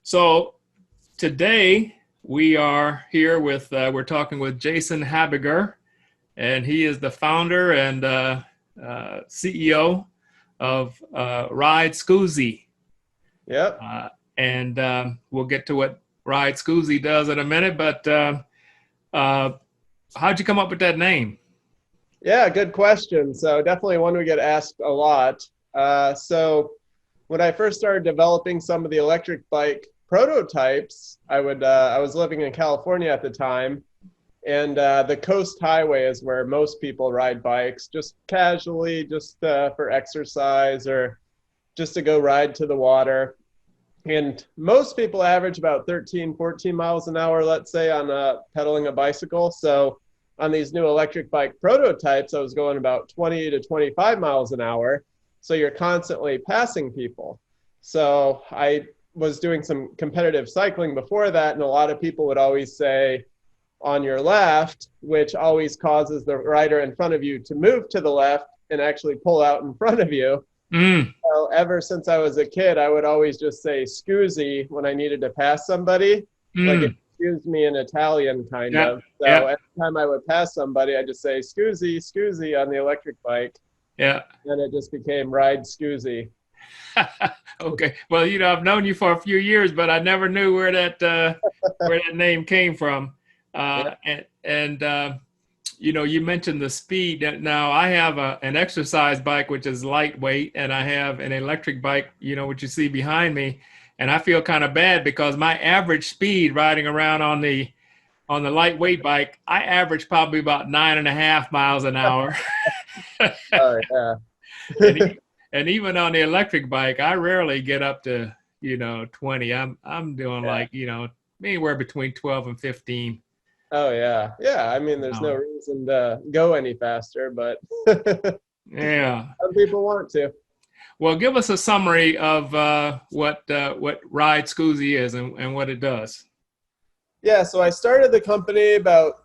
So today we are here with, we're talking with Jason Habeger, and he is the founder and CEO of Ride Scoozy. Yep. And we'll get to what Ride Scoozy does in a minute, but uh, how'd you come up with that name? Yeah, good question. So definitely one we get asked a lot. So when I first started developing some of the electric bike prototypes, I was living in California at the time, and the Coast Highway is where most people ride bikes, just casually, just for exercise or just to go ride to the water. And most people average about 13, 14 miles an hour, let's say, on pedaling a bicycle. So on these new electric bike prototypes, I was going about 20 to 25 miles an hour. So you're constantly passing people. So I was doing some competitive cycling before that, and a lot of people would always say on your left, which always causes the rider in front of you to move to the left and actually pull out in front of you. Mm, So ever since I was a kid, I would always just say "scusi" when I needed to pass somebody, like mm, excuse me in Italian, kind yeah, of. So yeah, every time I would pass somebody, I just say "scusi, scusi" on the electric bike, yeah. and it just became Ride Scoozy. Okay. Well, I've known you for a few years, but I never knew where that name came from. Yeah. You mentioned the speed. Now, I have an exercise bike which is lightweight, and I have an electric bike, what you see behind me, and I feel kind of bad because my average speed riding around on the lightweight bike, I average probably about 9.5 miles an hour. Oh yeah. and and even on the electric bike, I rarely get up to 20. I'm doing Yeah. like anywhere between 12 and 15 Oh yeah. Yeah. I mean, an there's no hour. reason to go any faster, but Yeah. some people want to. Well, give us a summary of what Ride Scoozy is and what it does. Yeah, so I started the company about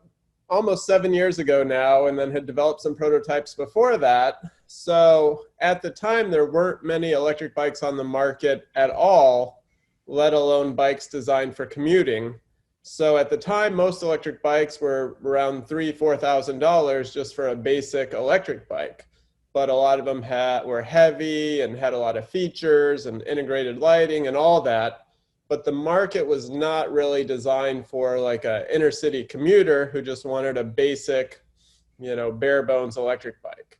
almost 7 years ago now, and then had developed some prototypes before that. So at the time, there weren't many electric bikes on the market at all, let alone bikes designed for commuting. So at the time, most electric bikes were around $3,000, $4,000 just for a basic electric bike. But a lot of them were heavy and had a lot of features and integrated lighting and all that, but the market was not really designed for like a inner city commuter who just wanted a basic, bare bones electric bike.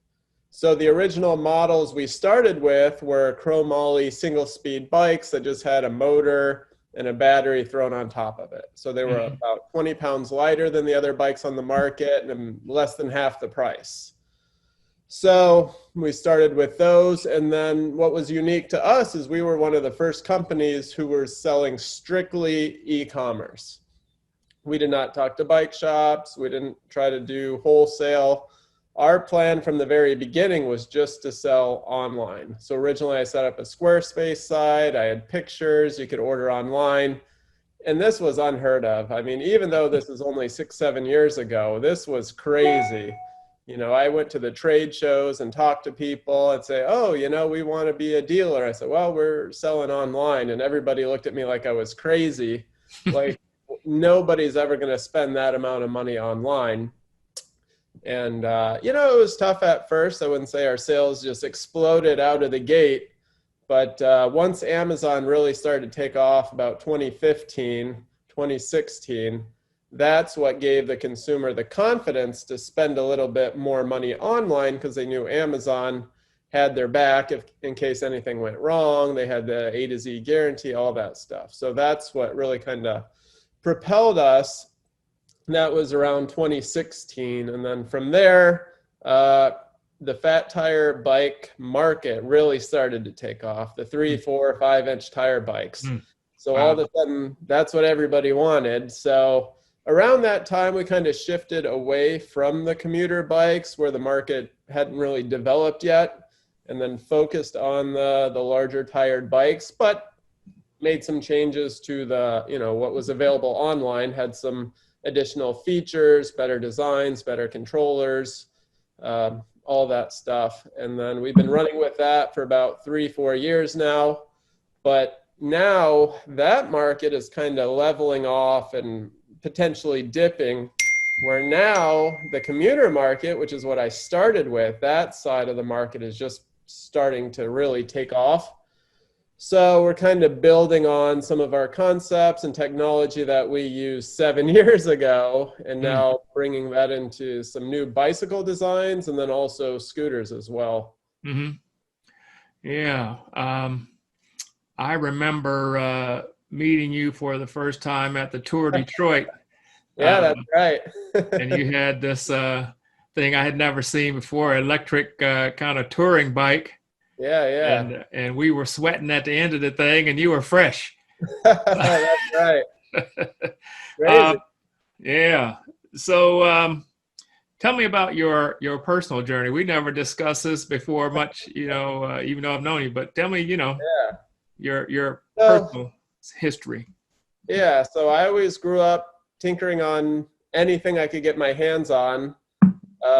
So the original models we started with were chromoly single speed bikes that just had a motor and a battery thrown on top of it. So they were Mhm. about 20 pounds lighter than the other bikes on the market and less than half the price. So we started with those. And then what was unique to us is we were one of the first companies who were selling strictly e-commerce. We did not talk to bike shops. We didn't try to do wholesale. Our plan from the very beginning was just to sell online. So originally I set up a Squarespace site. I had pictures you could order online. And this was unheard of. I mean, even though this is only 6, 7 years ago, this was crazy. I went to the trade shows and talked to people and say, oh, we want to be a dealer. I said, well, we're selling online. And everybody looked at me like I was crazy. Like nobody's ever going to spend that amount of money online. And, it was tough at first. I wouldn't say our sales just exploded out of the gate. But once Amazon really started to take off about 2015, 2016, that's what gave the consumer the confidence to spend a little bit more money online because they knew Amazon had their back if in case anything went wrong. They had the A to Z guarantee, all that stuff. So that's what really kind of propelled us. That was around 2016. And then from there, the fat tire bike market really started to take off, the 3, 4, 5 inch tire bikes. Mm. So all of Wow. a sudden, that's what everybody wanted. So around that time, we kind of shifted away from the commuter bikes where the market hadn't really developed yet, and then focused on the larger tired bikes, but made some changes to what was available online, had some additional features, better designs, better controllers, all that stuff. And then we've been running with that for about 3, 4 years now. But now that market is kind of leveling off and potentially dipping, where now the commuter market, which is what I started with, that side of the market is just starting to really take off. So we're kind of building on some of our concepts and technology that we used 7 years ago, and now bringing that into some new bicycle designs and then also scooters as well. Mm-hmm. Yeah. I remember meeting you for the first time at the Tour Detroit. Yeah, that's right. And you had this thing I had never seen before, electric kind of touring bike. Yeah. And we were sweating at the end of the thing, and you were fresh. That's right. Crazy. Yeah. So tell me about your personal journey. We never discussed this before much, even though I've known you. But tell me, your personal history. Yeah. So I always grew up tinkering on anything I could get my hands on.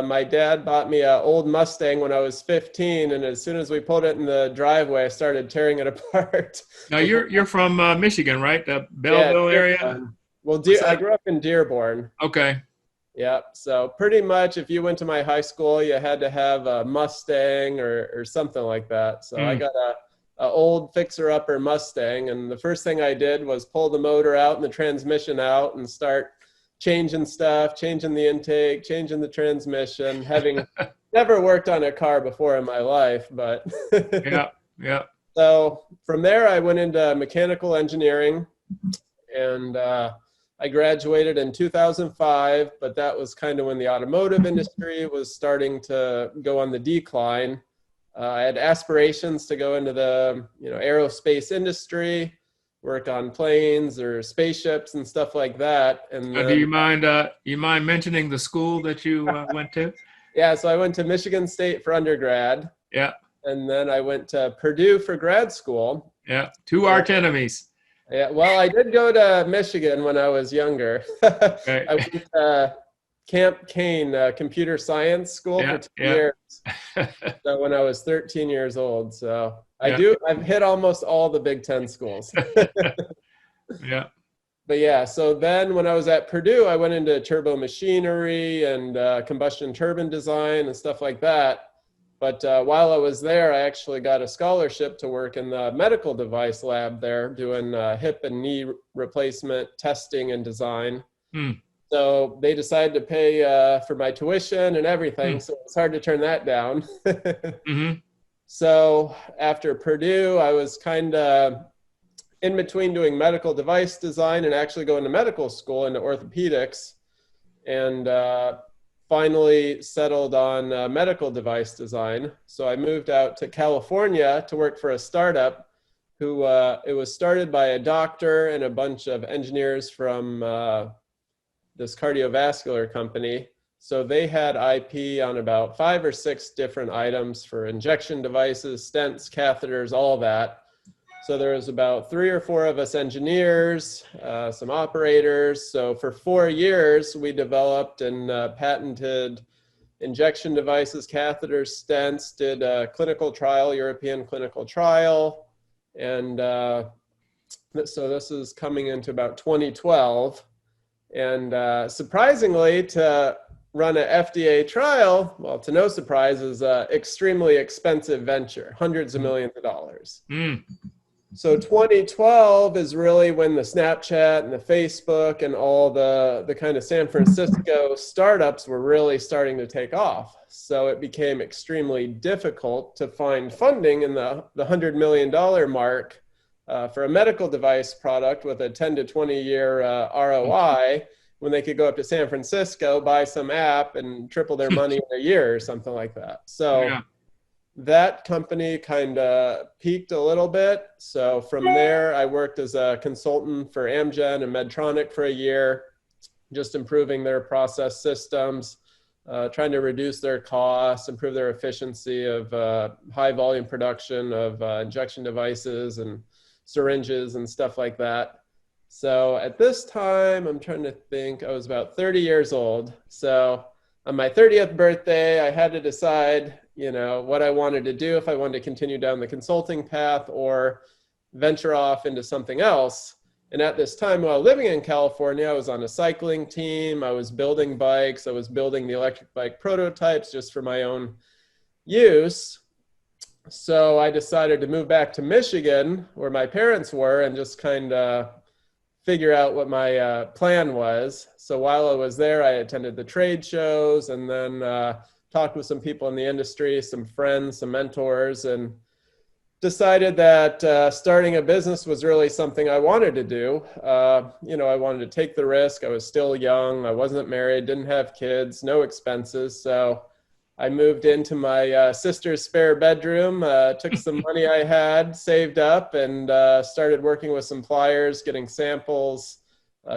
My dad bought me an old Mustang when I was 15, and as soon as we pulled it in the driveway, I started tearing it apart. Now you're from Michigan, right? The Belleville area. Well, I grew up in Dearborn. Okay. Yeah. So pretty much, if you went to my high school, you had to have a Mustang or something like that. So I got a old fixer-upper Mustang, and the first thing I did was pull the motor out and the transmission out and start changing stuff, changing the intake, changing the transmission, having never worked on a car before in my life, but yeah. So from there, I went into mechanical engineering, and I graduated in 2005, but that was kind of when the automotive industry was starting to go on the decline. I had aspirations to go into the aerospace industry, work on planes or spaceships and stuff like that. And do you mind mentioning the school that you went to? Yeah, so I went to Michigan State for undergrad. Yeah. And then I went to Purdue for grad school. Yeah, two arch enemies. Yeah, well, I did go to Michigan when I was younger. Okay. I went to Camp Kane computer science school for 2 years. So when I was 13 years old. So I've hit almost all the Big Ten schools. Yeah. But yeah, so then when I was at Purdue, I went into turbo machinery and combustion turbine design and stuff like that. But while I was there, I actually got a scholarship to work in the medical device lab there, doing hip and knee replacement testing and design. So they decided to pay for my tuition and everything. So it's hard to turn that down. So after Purdue, I was kind of in between doing medical device design and actually going to medical school into orthopedics, and finally settled on medical device design. So I moved out to California to work for a startup who it was started by a doctor and a bunch of engineers from this cardiovascular company. So they had IP on about 5 or 6 different items for injection devices, stents, catheters, all that. So there was about 3 or 4 of us engineers, some operators. So for 4 years, we developed and patented injection devices, catheters, stents, did a clinical trial, European clinical trial. And so this is coming into about 2012. And surprisingly, to run an FDA trial, well, to no surprise, is an extremely expensive venture, hundreds of millions of dollars. So 2012 is really when the Snapchat and the Facebook and all the kind of San Francisco startups were really starting to take off. So it became extremely difficult to find funding in the $100 million mark for a medical device product with a 10 to 20 year ROI, when they could go up to San Francisco, buy some app and triple their money in a year or something like that. So that company kind of peaked a little bit. So from there, I worked as a consultant for Amgen and Medtronic for a year, just improving their process systems, trying to reduce their costs, improve their efficiency of high volume production of injection devices and syringes and stuff like that. So at this time, I'm trying to think, I was about 30 years old. So on my 30th birthday, I had to decide, what I wanted to do, if I wanted to continue down the consulting path or venture off into something else. And at this time, while living in California, I was on a cycling team. I was building bikes. I was building the electric bike prototypes just for my own use. So I decided to move back to Michigan, where my parents were, and just kind of figure out what my plan was. So while I was there, I attended the trade shows and then talked with some people in the industry, some friends, some mentors, and decided that starting a business was really something I wanted to do. I wanted to take the risk. I was still young. I wasn't married, didn't have kids, no expenses. So I moved into my sister's spare bedroom, took some money I had saved up, and started working with some pliers, getting samples,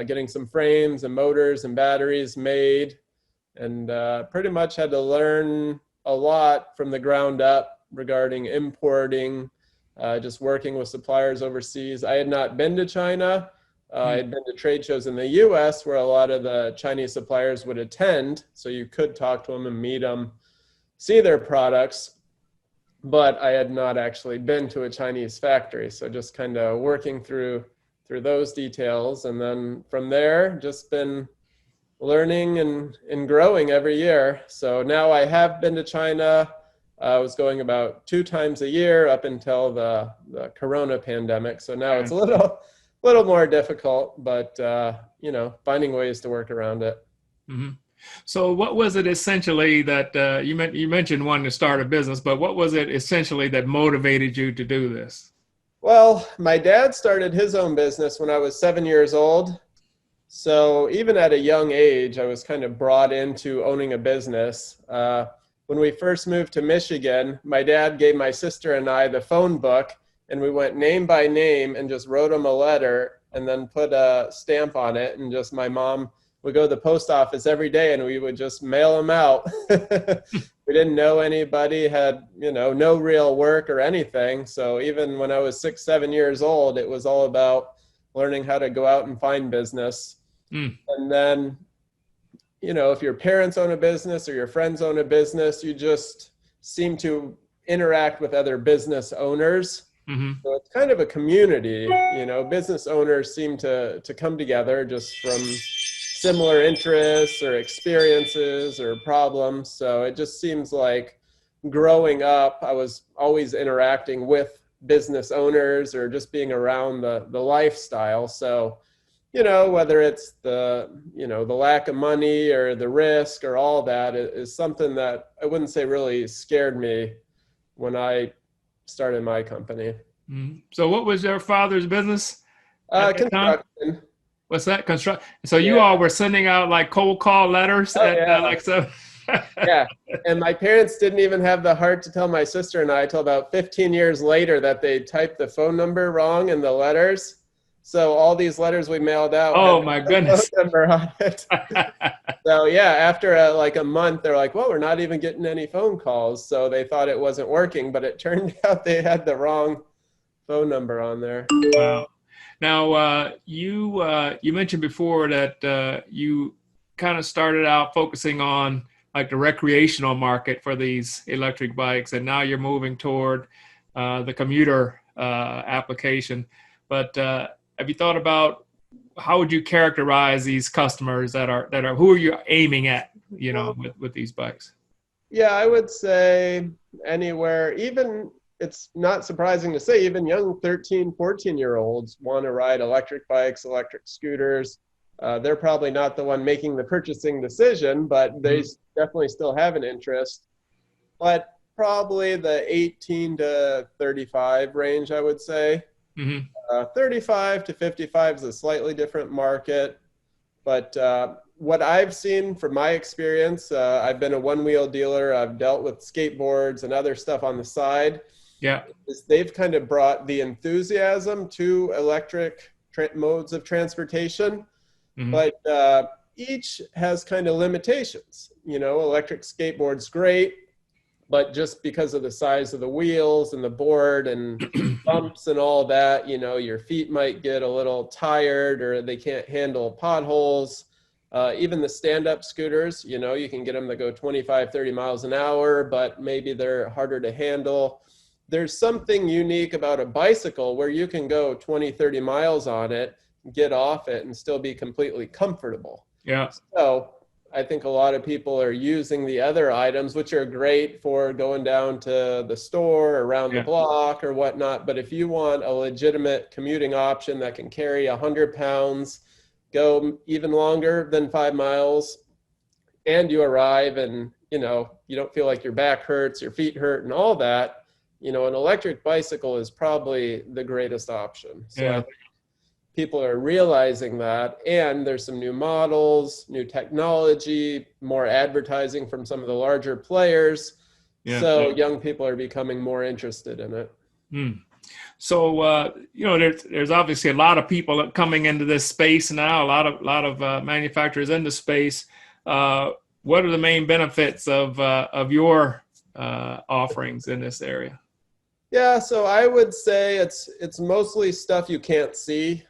getting some frames and motors and batteries made, and pretty much had to learn a lot from the ground up regarding importing, just working with suppliers overseas. I had not been to China. I had been to trade shows in the US where a lot of the Chinese suppliers would attend, so you could talk to them and meet them, see their products, but I had not actually been to a Chinese factory. So just kind of working through those details. And then from there, just been learning and growing every year. So now I have been to China. I was going about 2 times a year up until the Corona pandemic. So now it's a little more difficult, but finding ways to work around it. Mm-hmm. So what was it essentially that you mentioned wanting to start a business, but what was it essentially that motivated you to do this? Well, my dad started his own business when I was 7 years old. So even at a young age, I was kind of brought into owning a business. When we first moved to Michigan, my dad gave my sister and I the phone book, and we went name by name and just wrote them a letter and then put a stamp on it. And just my mom would go to the post office every day and we would just mail them out. We didn't know anybody, had, no real work or anything. So even when I was 6, 7 years old, it was all about learning how to go out and find business. And then, if your parents own a business or your friends own a business, you just seem to interact with other business owners. Mm-hmm. So it's kind of a community, business owners seem to come together just from similar interests or experiences or problems. So it just seems like growing up, I was always interacting with business owners or just being around the lifestyle. So, whether it's the lack of money or the risk or all that is something that I wouldn't say really scared me when I started my company. Mm-hmm. So what was your father's business? Construction. What's that? Construction. So you all were sending out like cold call letters so. Yeah. And my parents didn't even have the heart to tell my sister and I till about 15 years later that they typed the phone number wrong in the letters. So all these letters we mailed out. Oh my goodness. Phone number on it. So after a month, they're like, well, we're not even getting any phone calls. So they thought it wasn't working, but it turned out they had the wrong phone number on there. Wow. Now, you mentioned before that you kind of started out focusing on like the recreational market for these electric bikes, and now you're moving toward the commuter application. But have you thought about how would you characterize these customers that are who are you aiming at, with these bikes? Yeah, I would say anywhere, even it's not surprising to say even young 13, 14-year-olds want to ride electric bikes, electric scooters. They're probably not the one making the purchasing decision, but they definitely still have an interest. But probably the 18 to 35 range, I would say. 35 to 55 is a slightly different market. But what I've seen from my experience, I've been a one-wheel dealer. I've dealt with skateboards and other stuff on the side. Yeah, they've kind of brought the enthusiasm to electric modes of transportation, but each has kind of limitations. Electric skateboard's great, but just because of the size of the wheels and the board and bumps and all that, your feet might get a little tired or they can't handle potholes. Even the stand-up scooters, you can get them to go 25, 30 miles an hour, but maybe they're harder to handle. there's something unique about a bicycle where you can go 20, 30 miles on it, get off it, and still be completely comfortable. Yeah. So I think a lot of people are using the other items, which are great for going down to the store, around the Yeah. block or whatnot. But if you want a legitimate commuting option that can carry 100 pounds, go even longer than 5 miles, and you arrive and, you don't feel like your back hurts, your feet hurt and all that, an electric bicycle is probably the greatest option. So I Yeah. think people are realizing that, and there's some new models, new technology, more advertising from some of the larger players. Yeah. So young people are becoming more interested in it. Mm. So there's obviously a lot of people coming into this space now. A lot of manufacturers in the space. What are the main benefits of your offerings in this area? Yeah, so I would say it's mostly stuff you can't see.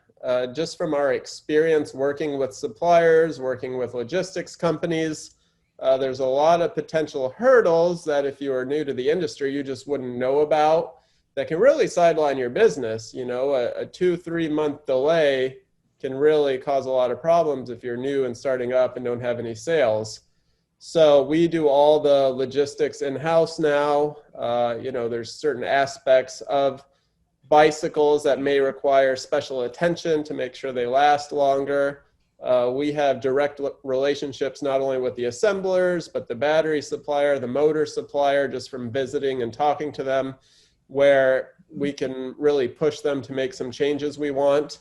Just from our experience working with suppliers, working with logistics companies, there's a lot of potential hurdles that if you are new to the industry, you just wouldn't know about that can really sideline your business. A 2-3 month delay can really cause a lot of problems if you're new and starting up and don't have any sales. So we do all the logistics in-house now. There's certain aspects of bicycles that may require special attention to make sure they last longer. We have direct relationships not only with the assemblers, but the battery supplier, the motor supplier, just from visiting and talking to them, where we can really push them to make some changes we want.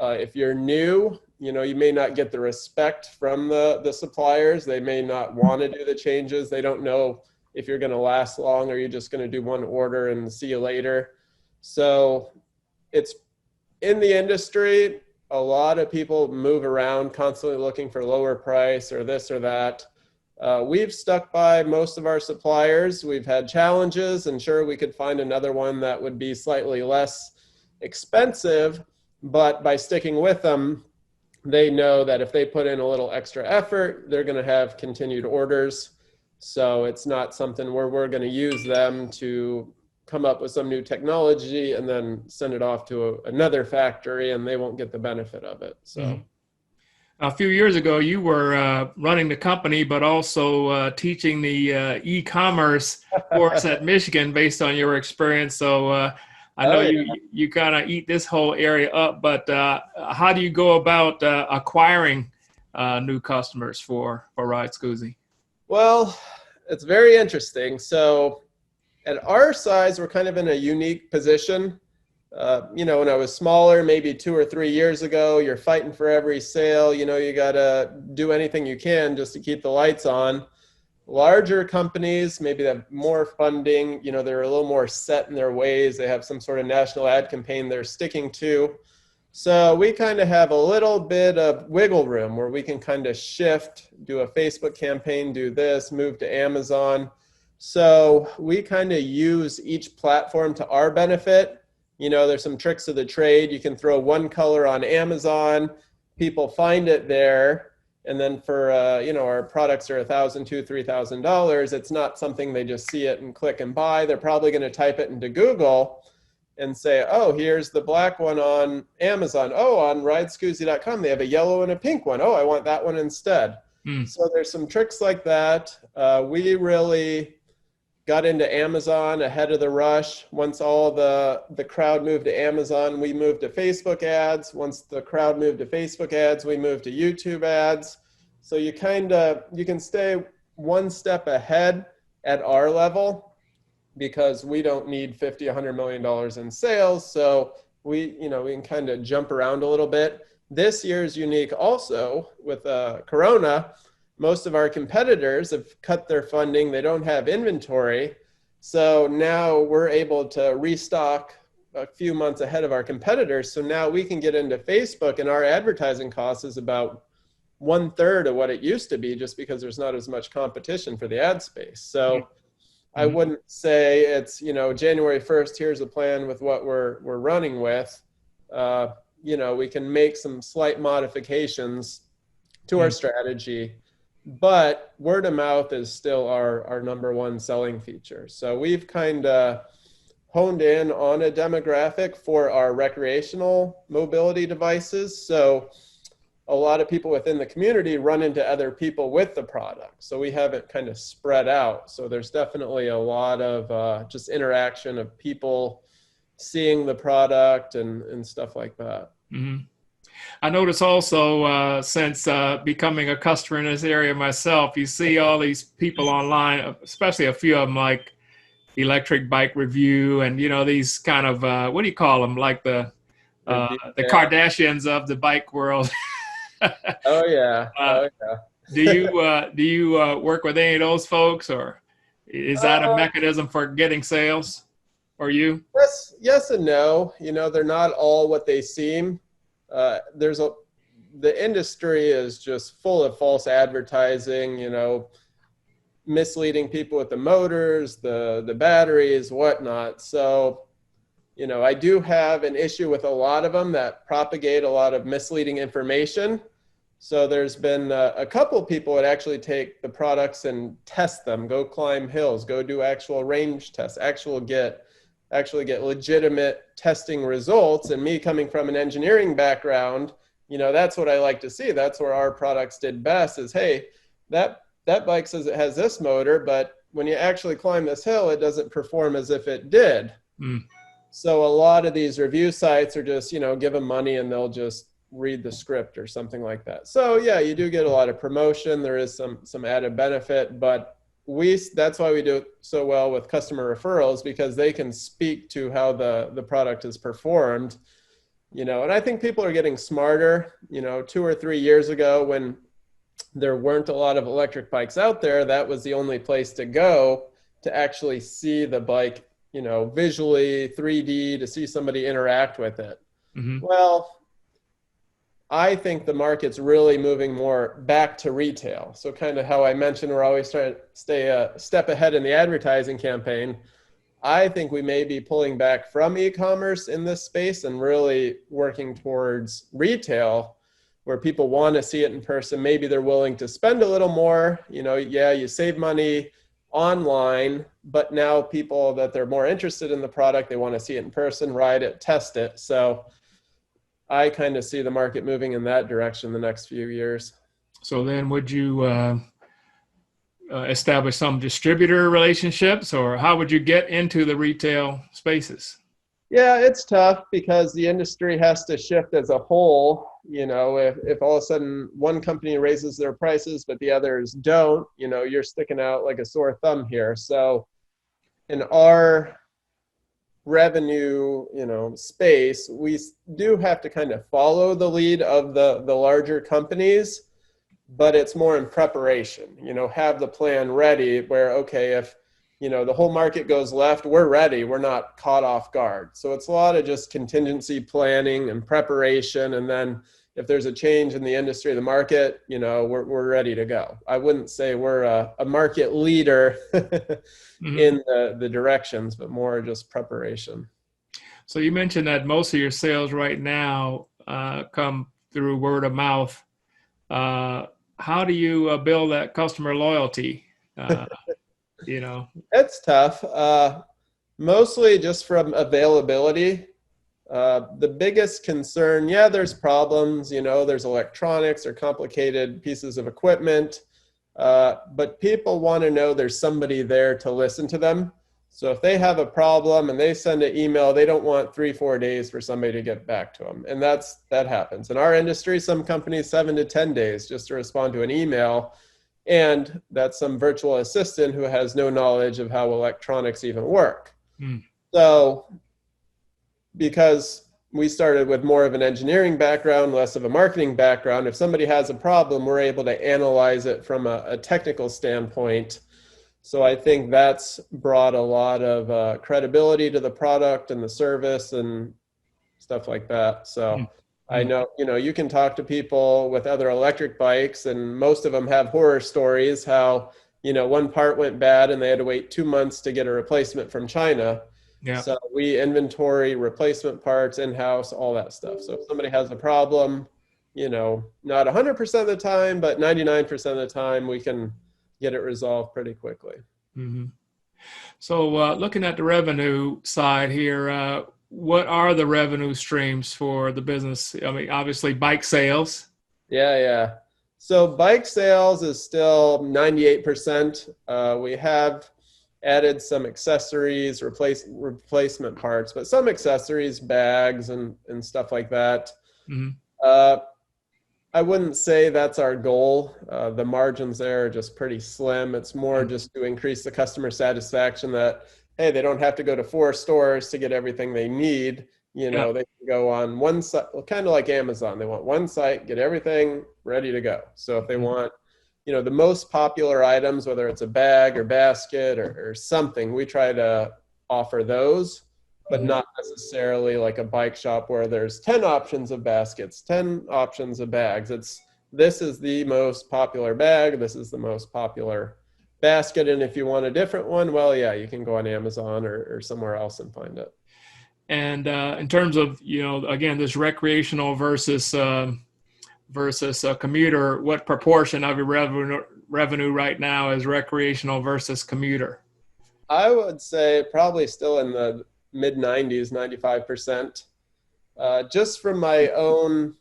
If you're new, you may not get the respect from the suppliers. They may not want to do the changes. They don't know if you're going to last long or you're just going to do one order and see you later. So it's in the industry, a lot of people move around constantly looking for lower price or this or that. We've stuck by most of our suppliers. We've had challenges, and sure, we could find another one that would be slightly less expensive, but by sticking with them, they know that if they put in a little extra effort, they're going to have continued orders. So it's not something where we're going to use them to come up with some new technology and then send it off to another factory and they won't get the benefit of it. So. Mm-hmm. A few years ago, you were running the company, but also teaching the e-commerce course at Michigan based on your experience. So I know you kind of eat this whole area up, but how do you go about acquiring new customers for Ride Scoozy? Well, it's very interesting. So at our size, we're kind of in a unique position. When I was smaller, maybe 2 or 3 years ago, you're fighting for every sale. You got to do anything you can just to keep the lights on. Larger companies, maybe they have more funding, they're a little more set in their ways. They have some sort of national ad campaign they're sticking to. So we kind of have a little bit of wiggle room where we can kind of shift, do a Facebook campaign, do this, move to Amazon. So we kind of use each platform to our benefit. There's some tricks of the trade. You can throw one color on Amazon, people find it there. And then for, our products are $1,000, $2,000, $3,000. It's not something they just see it and click and buy. They're probably going to type it into Google and say, oh, here's the black one on Amazon. Oh, on ridescoozy.com, they have a yellow and a pink one. Oh, I want that one instead. So there's some tricks like that. We really got into Amazon ahead of the rush. Once all the crowd moved to Amazon, we moved to Facebook ads. Once the crowd moved to Facebook ads, we moved to YouTube ads. So you can stay one step ahead at our level because we don't need $50, $100 million in sales. So we can kind of jump around a little bit. This year is unique also with Corona. Most of our competitors have cut their funding. They don't have inventory. So now we're able to restock a few months ahead of our competitors. So now we can get into Facebook and our advertising cost is about 1/3 of what it used to be just because there's not as much competition for the ad space. So I wouldn't say it's, January 1st, here's a plan with what we're running with. We can make some slight modifications to our strategy. But word of mouth is still our number one selling feature. So we've kind of honed in on a demographic for our recreational mobility devices. So a lot of people within the community run into other people with the product. So we have it kind of spread out. So there's definitely a lot of just interaction of people seeing the product and stuff like that. Mm-hmm. I notice also since becoming a customer in this area myself, you see all these people online, especially a few of them like Electric Bike Review, and these kind of what do you call them, like the Yeah. Kardashians of the bike world. Oh yeah. uh, Oh yeah. do you work with any of those folks, or is that a Uh, mechanism for getting sales for you? yes and no. They're not all what they seem. The industry is just full of false advertising, misleading people with the motors, the batteries, whatnot. So, I do have an issue with a lot of them that propagate a lot of misleading information. So there's been a couple people that actually take the products and test them, go climb hills, go do actual range tests, actually get legitimate testing results. And me coming from an engineering background, that's what I like to see. That's where our products did best is, hey, that bike says it has this motor, but when you actually climb this hill, it doesn't perform as if it did. Mm. So a lot of these review sites are just, give them money and they'll just read the script or something like that. So yeah, you do get a lot of promotion. There is some added benefit, but that's why we do it so well with customer referrals, because they can speak to how the product is performed, and I think people are getting smarter. 2 or 3 years ago, when there weren't a lot of electric bikes out there, that was the only place to go to actually see the bike, visually 3D, to see somebody interact with it. Mm-hmm. Well, I think the market's really moving more back to retail. So kind of how I mentioned, we're always trying to stay a step ahead in the advertising campaign. I think we may be pulling back from e-commerce in this space and really working towards retail, where people want to see it in person. Maybe they're willing to spend a little more. You save money online, but now people that they're more interested in the product, they want to see it in person, ride it, test it. So I kind of see the market moving in that direction the next few years. So then would you establish some distributor relationships, or how would you get into the retail spaces? Yeah, it's tough because the industry has to shift as a whole. If all of a sudden one company raises their prices, but the others don't, you're sticking out like a sore thumb here. So in our revenue, space, we do have to kind of follow the lead of the larger companies, but it's more in preparation, have the plan ready where, okay, if, the whole market goes left, we're ready. We're not caught off guard. So it's a lot of just contingency planning and preparation. And then if there's a change in the industry, the market, we're ready to go. I wouldn't say we're a market leader Mm-hmm. in the directions, but more just preparation. So you mentioned that most of your sales right now come through word of mouth. How do you build that customer loyalty? It's tough. Mostly just from availability. The biggest concern, there's problems, there's electronics or complicated pieces of equipment, but people want to know there's somebody there to listen to them. So if they have a problem and they send an email, they don't want 3-4 days for somebody to get back to them. And that happens. In our industry, some companies 7 to 10 days just to respond to an email. And that's some virtual assistant who has no knowledge of how electronics even work. Mm. So because we started with more of an engineering background, less of a marketing background, if somebody has a problem, we're able to analyze it from a technical standpoint. So I think that's brought a lot of credibility to the product and the service and stuff like that. So I know, you can talk to people with other electric bikes, and most of them have horror stories how, one part went bad and they had to wait 2 months to get a replacement from China. Yeah. So we inventory replacement parts in-house, all that stuff. So if somebody has a problem, not 100% of the time, but 99% of the time, we can get it resolved pretty quickly. Mm-hmm. So looking at the revenue side here, what are the revenue streams for the business? I mean, obviously bike sales. Yeah, yeah. So bike sales is still 98%. We have added some accessories, replacement parts, but some accessories, bags and stuff like that. Hmm. Uh, I wouldn't say that's our goal. The margins there are just pretty slim. It's more just to increase the customer satisfaction that, hey, they don't have to go to 4 stores to get everything they need. You Yeah. know, they can go on one site, kind of like Amazon. They want one site, get everything ready to go. So if they want, you know, the most popular items, whether it's a bag or basket or something, we try to offer those, but not necessarily like a bike shop where there's 10 options of baskets, 10 options of bags. This is the most popular bag, this is the most popular basket, and if you want a different one, well, yeah, you can go on Amazon or somewhere else and find it. And in terms of, again, this recreational versus commuter, what proportion of your revenue right now is recreational versus commuter? I would say probably still in the mid 90s, 95%. Just from my own,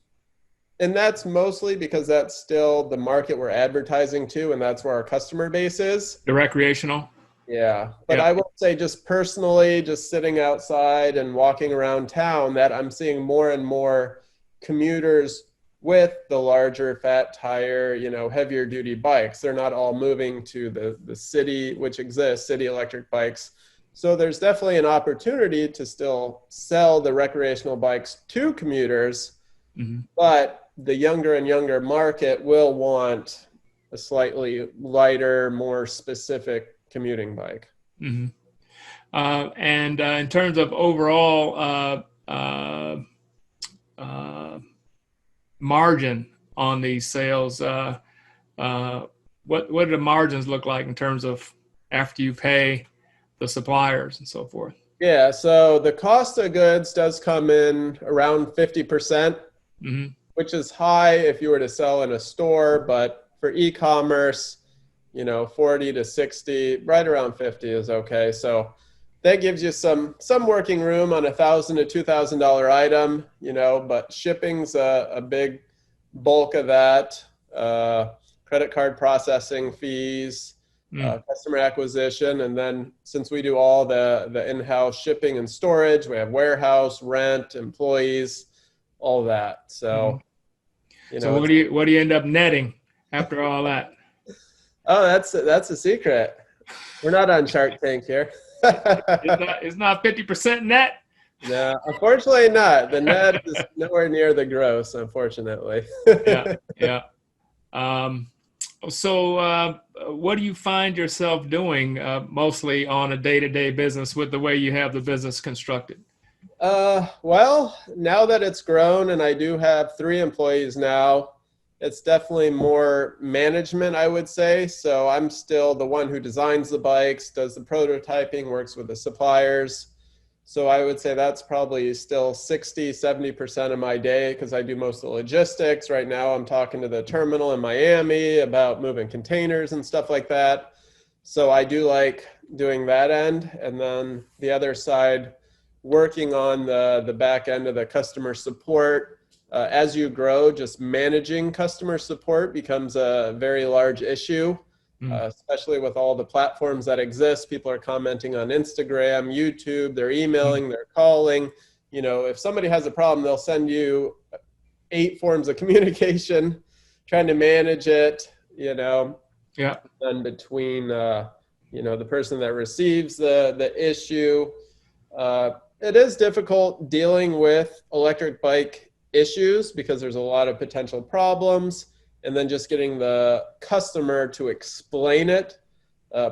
and that's mostly because that's still the market we're advertising to, and that's where our customer base is. The recreational? Yeah. But Yeah. I will say, just personally, just sitting outside and walking around town, that I'm seeing more and more commuters with the larger fat tire, heavier duty bikes. They're not all moving to the city, which exists, city electric bikes. So there's definitely an opportunity to still sell the recreational bikes to commuters, but the younger and younger market will want a slightly lighter, more specific commuting bike. Mm-hmm. And in terms of overall margin on these sales, what do the margins look like in terms of after you pay the suppliers and so forth? Yeah, so the cost of goods does come in around 50%, which is high if you were to sell in a store, but for e-commerce, 40 to 60, right around 50 is okay. So that gives you some working room on $1,000 to $2,000 item, but shipping's a big bulk of that. Credit card processing fees, customer acquisition, and then since we do all the in-house shipping and storage, we have warehouse, rent, employees, all that. So, So what do you end up netting after all that? Oh, that's a secret. We're not on Shark Tank here. It's not 50% net. No, unfortunately not. The net is nowhere near the gross, unfortunately. Yeah. So what do you find yourself doing mostly on a day-to-day business with the way you have the business constructed? Well, now that it's grown and I do have 3 employees now, it's definitely more management, I would say. So I'm still the one who designs the bikes, does the prototyping, works with the suppliers. So I would say that's probably still 60, 70% of my day because I do most of the logistics. Right now I'm talking to the terminal in Miami about moving containers and stuff like that. So I do like doing that end. And then the other side, working on the back end of the customer support. As you grow, just managing customer support becomes a very large issue, especially with all the platforms that exist. People are commenting on Instagram, YouTube, they're emailing, they're calling. If somebody has a problem, they'll send you 8 forms of communication, trying to manage it, Yeah. and between, the person that receives the issue. It is difficult dealing with electric bike issues because there's a lot of potential problems, and then just getting the customer to explain it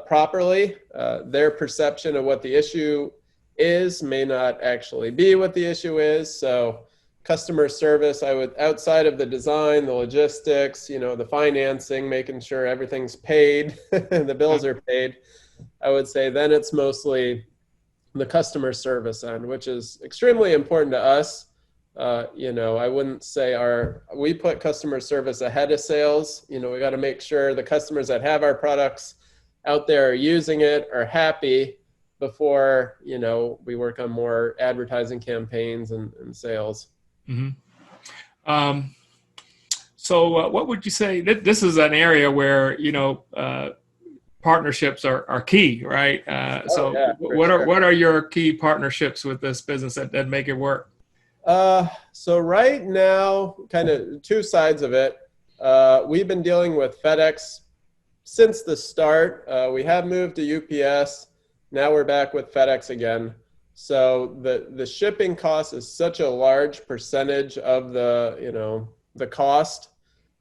properly. Their perception of what the issue is may not actually be what the issue is. So customer service, I would, outside of the design, the logistics, the financing, making sure everything's paid and the bills are paid, I would say then it's mostly the customer service end, which is extremely important to us. I wouldn't say we put customer service ahead of sales. We got to make sure the customers that have our products out there are using it, are happy before, we work on more advertising campaigns and sales. Hmm. Um, so what would you say? This is an area where, partnerships are key, right? Oh So yeah, for what are sure. what are your key partnerships with this business that make it work? So right now, kind of two sides of it. We've been dealing with FedEx since the start. We have moved to UPS. Now we're back with FedEx again. So the shipping cost is such a large percentage of the cost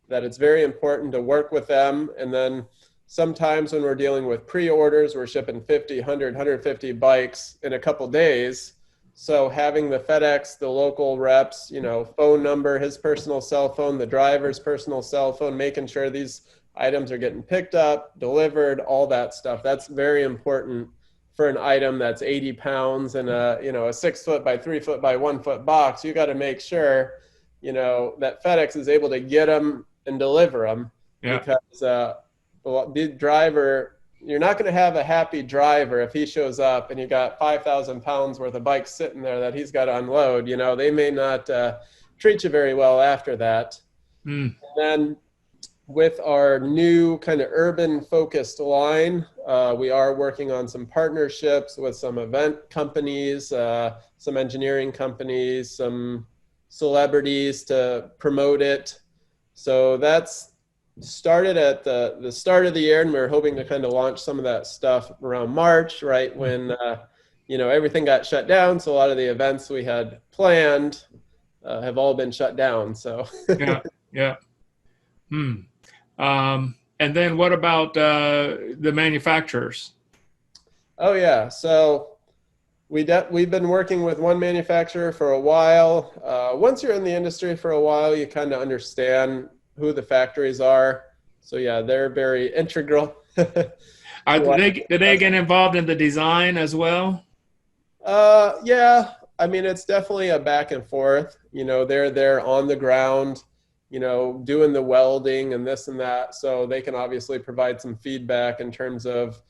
that it's very important to work with them. And then sometimes when we're dealing with pre-orders, we're shipping 50, 100, 150 bikes in a couple days. So having the FedEx, the local reps, phone number, his personal cell phone, the driver's personal cell phone, making sure these items are getting picked up, delivered, all that stuff. That's very important for an item that's 80 pounds and a 6 foot by 3 foot by 1 foot box. You got to make sure, that FedEx is able to get them and deliver them, Yeah. because the driver, you're not going to have a happy driver if he shows up and you got 5,000 pounds worth of bikes sitting there that he's got to unload. They may not treat you very well after that. Mm. And then with our new kind of urban focused line, we are working on some partnerships with some event companies, some engineering companies, some celebrities to promote it. So that's started at the start of the year, and we were hoping to kind of launch some of that stuff around March, right when everything got shut down. So a lot of the events we had planned have all been shut down. So Yeah. Yeah. Hmm. And then what about the manufacturers? oh yeah, so we've been working with one manufacturer for a while. Once you're in the industry for a while, you kind of understand who the factories are. So yeah, they're very integral to our Do they success. get involved in the design as well? Yeah, I mean, it's definitely a back and forth. They're there on the ground, doing the welding and this and that. So they can obviously provide some feedback in terms of,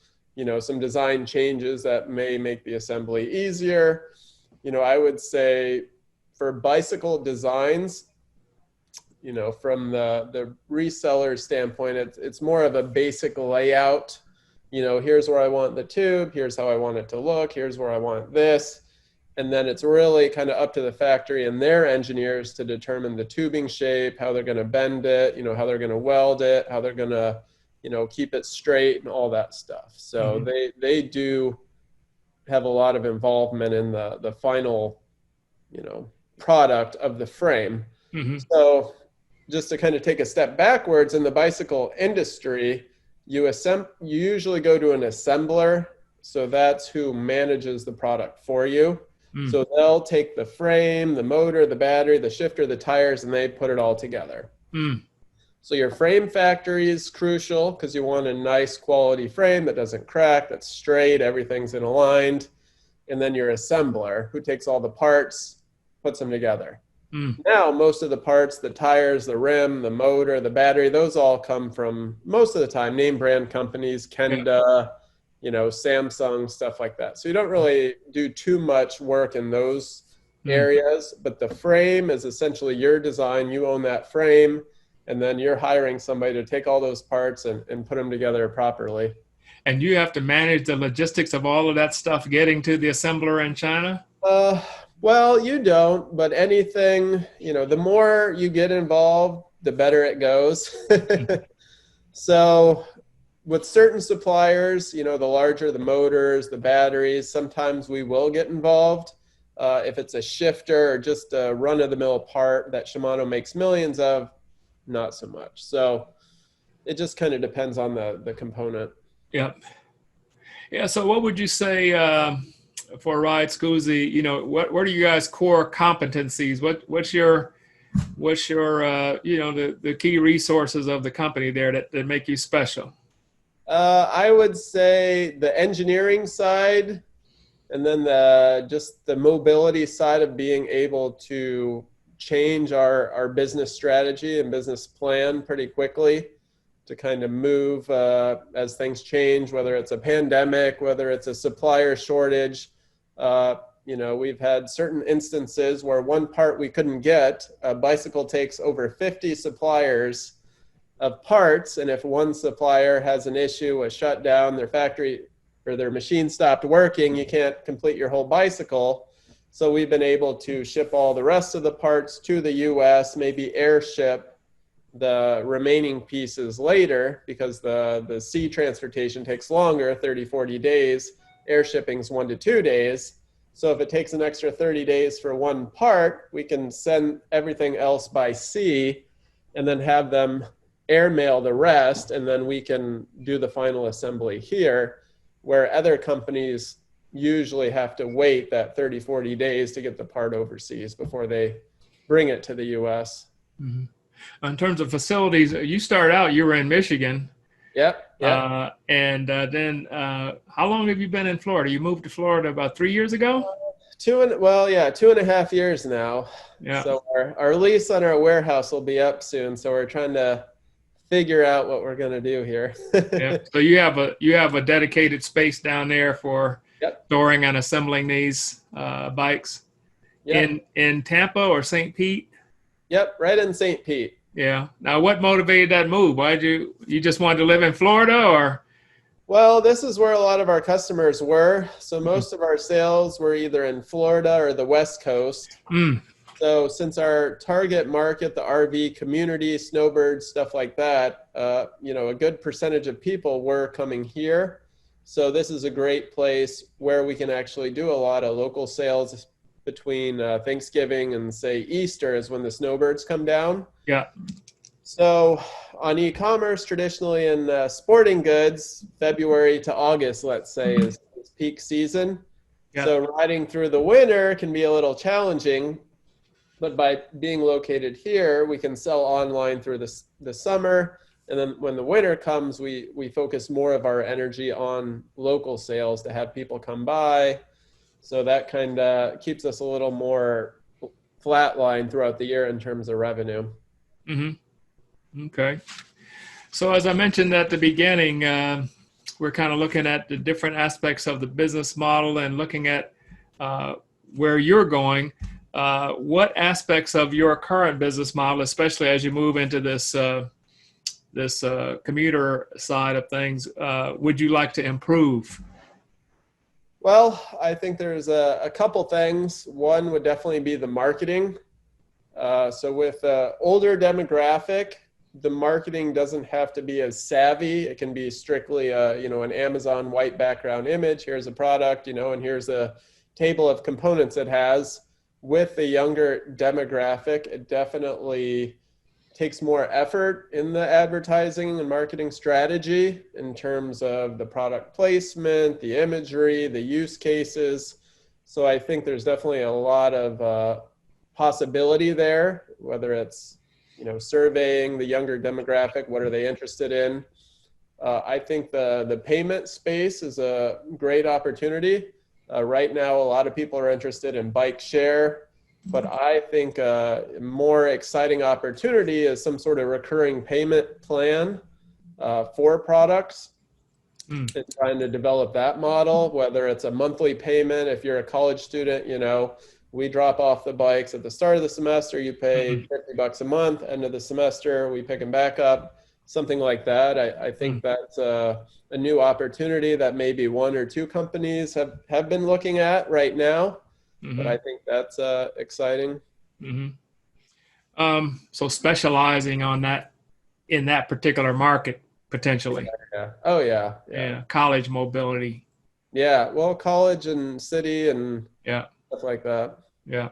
some design changes that may make the assembly easier. I would say for bicycle designs, from the reseller standpoint, it's more of a basic layout. Here's where I want the tube, here's how I want it to look, here's where I want this. And then it's really kind of up to the factory and their engineers to determine the tubing shape, how they're going to bend it, how they're going to weld it, how they're going to, keep it straight and all that stuff. So Hmm. they do have a lot of involvement in the final, product of the frame. Hmm. So just to kind of take a step backwards in the bicycle industry, you usually go to an assembler. So that's who manages the product for you. Mm. So they'll take the frame, the motor, the battery, the shifter, the tires, and they put it all together. Mm. So your frame factory is crucial because you want a nice quality frame that doesn't crack, that's straight, everything's in aligned. And then your assembler, who takes all the parts, puts them together. Mm. Now, most of the parts, the tires, the rim, the motor, the battery, those all come from, most of the time, name brand companies, Yeah. Kenda, Samsung, stuff like that. So you don't really do too much work in those Mm. areas, but the frame is essentially your design. You own that frame, and then you're hiring somebody to take all those parts and put them together properly. And you have to manage the logistics of all of that stuff getting to the assembler in China? Uh, well, you don't, but anything, the more you get involved, the better it goes. Mm. So with certain suppliers, the larger the motors, the batteries, sometimes we will get involved. If it's a shifter or just a run-of-the-mill part that Shimano makes millions of, not so much. So it just kind of depends on the component. Yeah. Yeah. So what would you say for Ride Scoozy? What are you guys' core competencies? What's your the key resources of the company there that make you special? I would say the engineering side, and then just the mobility side of being able to change our business strategy and business plan pretty quickly to kind of move as things change, whether it's a pandemic, whether it's a supplier shortage. You know, we've had certain instances where one part we couldn't get. A bicycle takes over 50 suppliers of parts, and if one supplier has an issue, a shutdown, their factory or their machine stopped working, you can't complete your whole bicycle. So we've been able to ship all the rest of the parts to the US, maybe airship the remaining pieces later, because the sea transportation takes longer, 30, 40 days. Air shipping's 1 to 2 days. So if it takes an extra 30 days for one part, we can send everything else by sea and then have them airmail the rest, and then we can do the final assembly here, where other companies usually have to wait that 30, 40 days to get the part overseas before they bring it to the US. Mm-hmm. In terms of facilities, you started out, you were in Michigan. Yep. And then how long have you been in Florida? You moved to Florida about 3 years ago? 2.5 years now. Yeah. So our lease on our warehouse will be up soon. So we're trying to figure out what we're going to do here. Yeah. So you have a dedicated space down there for storing and assembling these bikes. Yep. In Tampa or St. Pete? Yep, right in St. Pete. Yeah. Now, what motivated that move? Why'd you just wanted to live in Florida, or? Well, this is where a lot of our customers were. So most of our sales were either in Florida or the West Coast. Mm. So since our target market, the RV community, snowbirds, stuff like that, you know, a good percentage of people were coming here. So this is a great place where we can actually do a lot of local sales between Thanksgiving and, say, Easter is when the snowbirds come down. Yeah. So on e-commerce, traditionally in sporting goods, February to August, let's say, is peak season. Yeah. So riding through the winter can be a little challenging, but by being located here, we can sell online through the summer. And then when the winter comes, we focus more of our energy on local sales to have people come by. So that kind of keeps us a little more flatline throughout the year in terms of revenue. Mm-hmm. Okay. So as I mentioned at the beginning, we're kind of looking at the different aspects of the business model and looking at where you're going. What aspects of your current business model, especially as you move into this commuter side of things, would you like to improve? Well, I think there's a couple things. One would definitely be the marketing. So with older demographic, the marketing doesn't have to be as savvy. It can be strictly, you know, an Amazon white background image. Here's a product, you know, and here's a table of components it has. With the younger demographic, it definitely takes more effort in the advertising and marketing strategy in terms of the product placement, the imagery, the use cases. So I think there's definitely a lot of possibility there, whether it's, you know, surveying the younger demographic, what are they interested in? I think the payment space is a great opportunity. Right now, a lot of people are interested in bike share. But I think a more exciting opportunity is some sort of recurring payment plan for products and trying to develop that model, whether it's a monthly payment. If you're a college student, you know, we drop off the bikes at the start of the semester, you pay $50 a month, end of the semester, we pick them back up, something like that. I think that's a new opportunity that maybe one or two companies have been looking at right now. But I think that's exciting. So specializing on that in that particular market potentially. Yeah. Oh yeah. Yeah. College mobility. Yeah. Well, college and city and stuff like that. Yeah.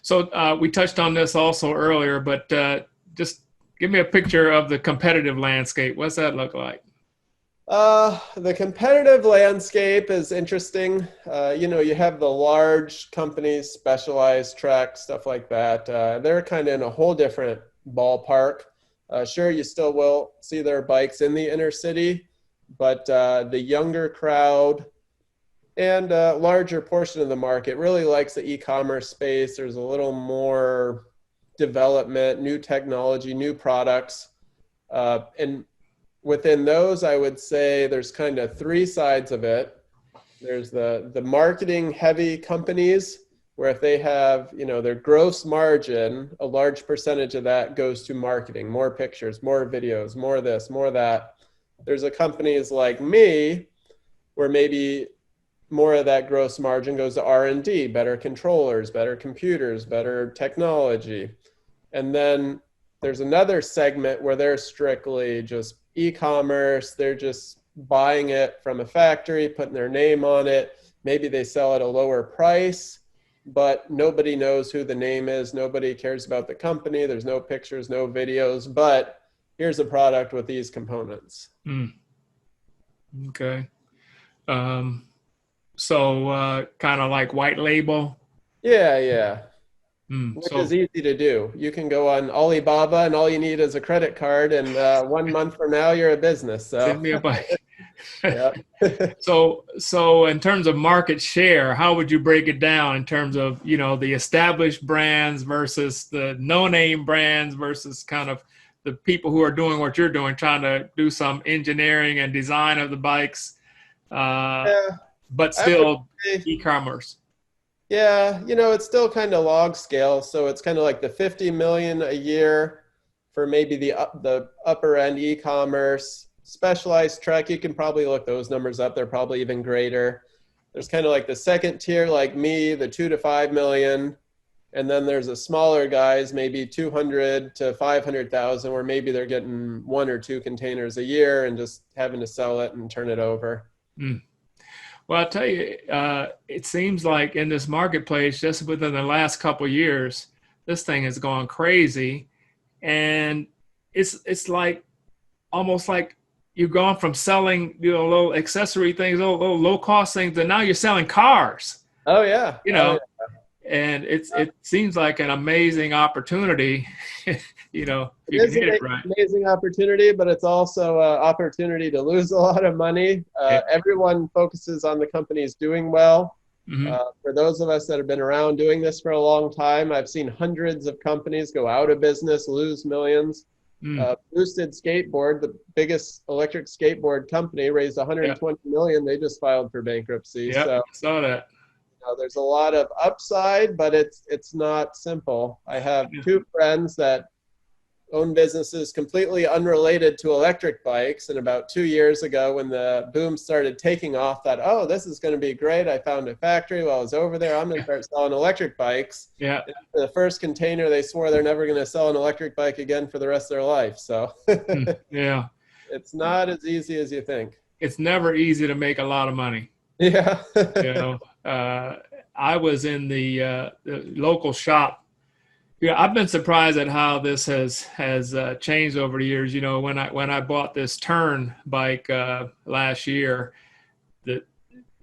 So we touched on this also earlier, but just give me a picture of the competitive landscape. What's that look like? The competitive landscape is interesting. You know, you have the large companies, Specialized, Trek, stuff like that. They're kind of in a whole different ballpark. Sure, you still will see their bikes in the inner city, but the younger crowd and a larger portion of the market really likes the e-commerce space. There's a little more development, new technology, new products, and within those, I would say there's kind of three sides of it. There's the marketing heavy companies where if they have, their gross margin, a large percentage of that goes to marketing, more pictures, more videos, more this, more that. There's a companies like me where maybe more of that gross margin goes to R&D, better controllers, better computers, better technology. And then there's another segment where they're strictly just e-commerce. They're just buying it from a factory, putting their name on it. Maybe they sell at a lower price, but nobody knows who the name is. Nobody cares about the company. There's no pictures, no videos, but here's a product with these components. Okay. So kind of like white label. Yeah. Which So is easy to do. You can go on Alibaba and all you need is a credit card, and 1 month from now you're a business. So send me a bike. yeah. So in terms of market share, how would you break it down in terms of, the established brands versus the no-name brands versus kind of the people who are doing what you're doing, trying to do some engineering and design of the bikes, Yeah, but I would still say, e-commerce? yeah, it's still kind of log scale. So it's kind of like the 50 million a year for maybe the upper end e-commerce. Specialized Trek, you can probably look those numbers up. They're probably even greater. There's kind of like the second tier, like me, the 2 to 5 million. And then there's a smaller guys, maybe 200 to 500,000, where maybe they're getting 1 or 2 containers a year and just having to sell it and turn it over. Well, I'll tell you, it seems like in this marketplace, just within the last couple of years, this thing has gone crazy. And it's like almost like you've gone from selling, little accessory things, little low cost things, and now you're selling cars. Oh yeah. And it seems like an amazing opportunity, if you can hit it right. Amazing opportunity, but it's also an opportunity to lose a lot of money. Everyone focuses on the companies doing well. For those of us that have been around doing this for a long time, I've seen hundreds of companies go out of business, lose millions. Boosted Skateboard, the biggest electric skateboard company, raised 120 million. They just filed for bankruptcy. Yeah, so I saw that. there's a lot of upside, but it's not simple. I have 2 friends that own businesses completely unrelated to electric bikes. And about 2 years ago, when the boom started taking off, thought, oh, this is going to be great. I found a factory while I was over there. I'm going to start selling electric bikes. Yeah. The first container, they swore they're never going to sell an electric bike again for the rest of their life. So yeah, it's not as easy as you think. It's never easy to make a lot of money. Yeah. I was in the local shop. Yeah, I've been surprised at how this has changed over the years. When I bought this Turn bike last year,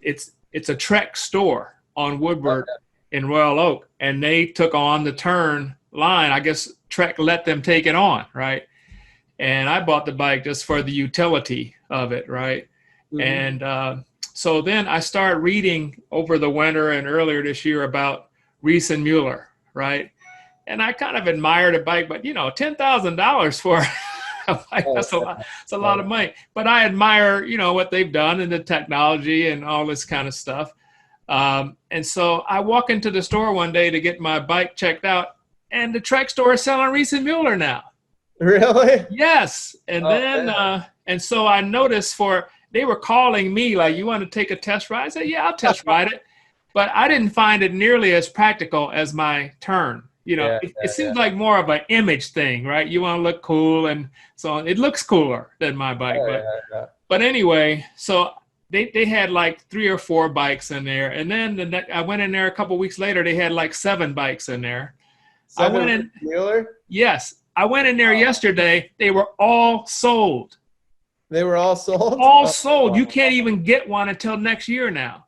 it's a Trek store on Woodward in Royal Oak, and they took on the Turn line. I guess Trek let them take it on, right? And I bought the bike just for the utility of it, right? And so then I started reading over the winter and earlier this year about Reese and Mueller, right? And I kind of admired a bike, but $10,000 for a bike, that's a lot. It's a lot of money. But I admire, what they've done and the technology and all this kind of stuff. And so I walk into the store one day to get my bike checked out, and the Trek store is selling Reese and Mueller now. Really? Yes. And and so I noticed they were calling me like, you want to take a test ride? I said, yeah, I'll test ride it. But I didn't find it nearly as practical as my Turn. It seems like more of an image thing, right? You want to look cool, and so it looks cooler than my bike. But anyway, so they had like 3 or 4 bikes in there. And then I went in there a couple of weeks later, they had like 7 bikes in there. 7 I went in. Mueller? Yes. I went in there yesterday. They were all sold. They were all sold? All sold. You can't even get one until next year now.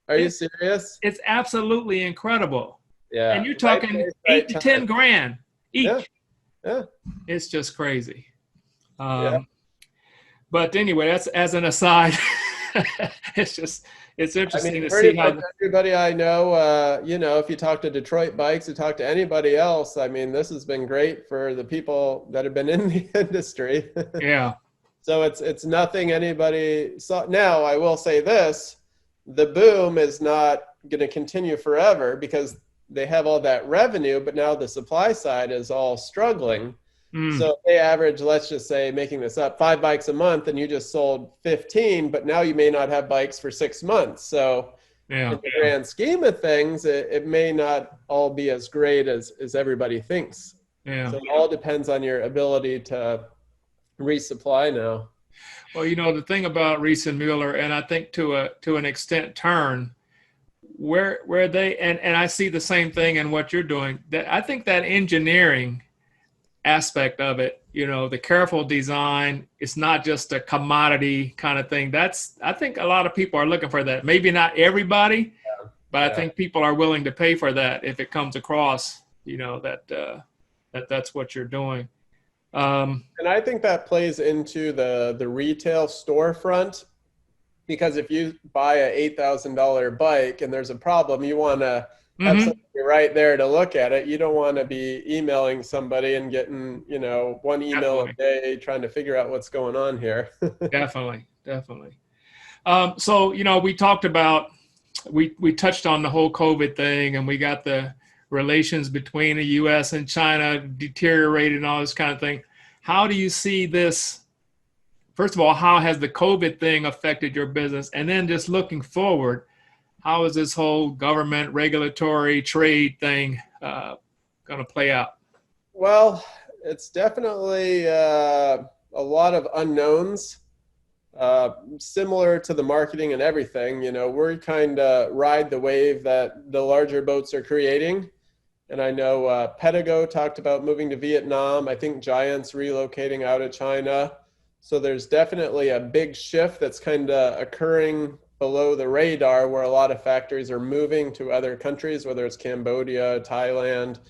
Are you serious? It's absolutely incredible. Yeah. And you're talking 8 to 10 grand each. Yeah. It's just crazy. But anyway, that's as an aside. It's interesting to see how everybody I know, if you talk to Detroit Bikes, you talk to anybody else, this has been great for the people that have been in the industry. Yeah. So it's nothing anybody saw. Now, I will say this, the boom is not going to continue forever because they have all that revenue, but now the supply side is all struggling. So Mm, if they average, let's just say, making this up, 5 bikes a month, and you just sold 15, but now you may not have bikes for 6 months. So in yeah, the grand scheme of things, it may not all be as great as everybody thinks. yeah. So it all depends on your ability to resupply now. Well, the thing about Reese and Mueller, and I think to an extent Turn, where they and I see the same thing in what you're doing. That I think that engineering aspect of it, the careful design, it's not just a commodity kind of thing. I think a lot of people are looking for that. Maybe not everybody, but I Yeah. think people are willing to pay for that if it comes across, that's what you're doing. And I think that plays into the retail storefront, because if you buy a $8,000 bike and there's a problem, you want to have Mhm. somebody right there to look at it. You don't want to be emailing somebody and getting, one email a Definitely, day trying to figure out what's going on here. definitely. So we talked about we touched on the whole COVID thing, and we got the relations between the U.S. and China deteriorated and all this kind of thing. How do you see this? First of all, how has the COVID thing affected your business? And then just looking forward, how is this whole government regulatory trade thing going to play out? Well, it's definitely a lot of unknowns. Similar to the marketing and everything, we're kind of ride the wave that the larger boats are creating. And I know Pedigo talked about moving to Vietnam. I think Giant's relocating out of China. So there's definitely a big shift that's kind of occurring below the radar, where a lot of factories are moving to other countries, whether it's Cambodia, Thailand,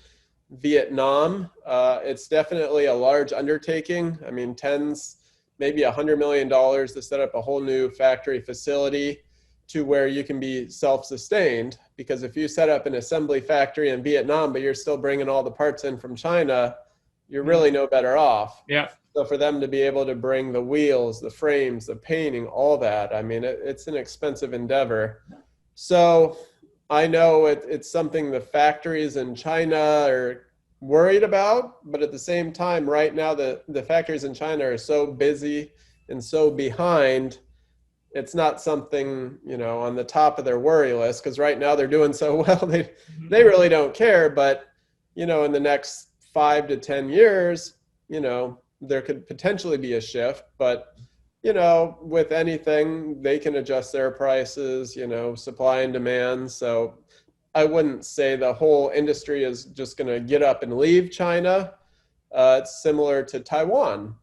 Vietnam. It's definitely a large undertaking. I mean, tens, maybe $100 million to set up a whole new factory facility to where you can be self-sustained. Because if you set up an assembly factory in Vietnam, but you're still bringing all the parts in from China, you're really no better off. Yeah. So for them to be able to bring the wheels, the frames, the painting, all that, I mean, it's an expensive endeavor. So I know it's something the factories in China are worried about, but at the same time, right now, the factories in China are so busy and so behind. It's not something, on the top of their worry list, because right now they're doing so well, they really don't care. But, in the next 5 to 10 years, there could potentially be a shift. But, with anything, they can adjust their prices, supply and demand. So I wouldn't say the whole industry is just going to get up and leave China. It's similar to Taiwan,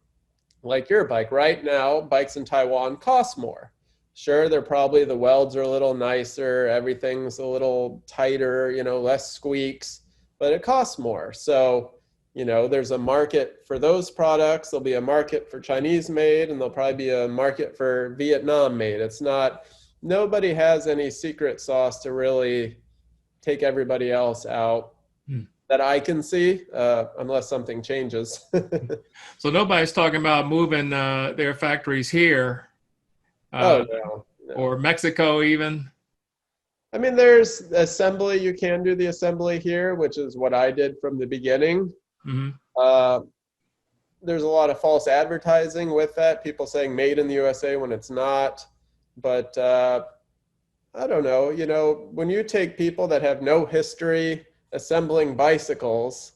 like your bike. Right now, bikes in Taiwan cost more. Sure, they're probably, the welds are a little nicer, everything's a little tighter, less squeaks, but it costs more. So, there's a market for those products. There'll be a market for Chinese made, and there'll probably be a market for Vietnam made. It's not, nobody has any secret sauce to really take everybody else out that I can see, unless something changes. So nobody's talking about moving their factories here, uh, Oh, no, no. or Mexico even. I mean, there's assembly. You can do the assembly here, which is what I did from the beginning. Hmm. Uh, there's a lot of false advertising with that. People saying made in the USA when it's not. But I don't know. When you take people that have no history assembling bicycles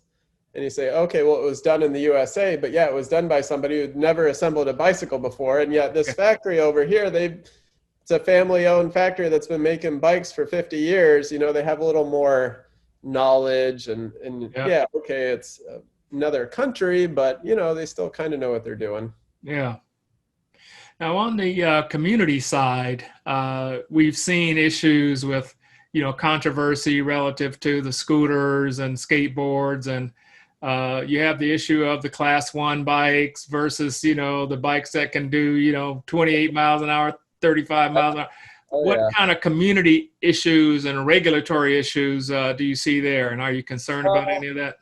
and you say, okay, well, it was done in the USA, but yeah, it was done by somebody who'd never assembled a bicycle before. And yet this factory over here, it's a family-owned factory that's been making bikes for 50 years. They have a little more knowledge, and Yeah. yeah, okay, it's another country, but they still kind of know what they're doing. Yeah. Now, on the community side, we've seen issues with, controversy relative to the scooters and skateboards, and you have the issue of the class 1 bikes versus, the bikes that can do, 28 miles an hour, 35 miles an hour. Oh What yeah. kind of community issues and regulatory issues do you see there, and are you concerned about any of that?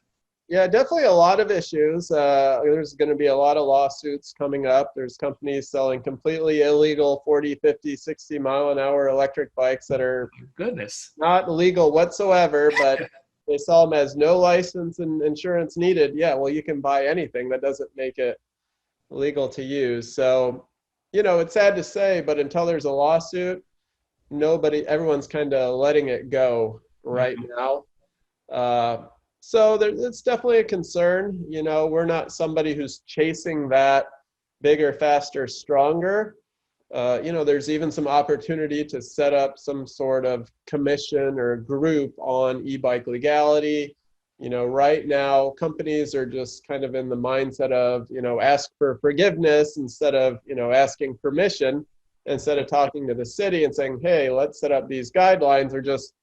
Yeah, definitely a lot of issues. There's going to be a lot of lawsuits coming up. There's companies selling completely illegal 40, 50, 60 mile an hour electric bikes that are Goodness. not legal whatsoever, but they sell them as no license and insurance needed. Yeah, well, you can buy anything. That doesn't make it legal to use. So, it's sad to say, but until there's a lawsuit, everyone's kind of letting it go right now. So it's definitely a concern. We're not somebody who's chasing that bigger, faster, stronger. There's even some opportunity to set up some sort of commission or group on e-bike legality. Right now, companies are just kind of in the mindset of, ask for forgiveness instead of, asking permission, instead of talking to the city and saying, hey, let's set up these guidelines, or just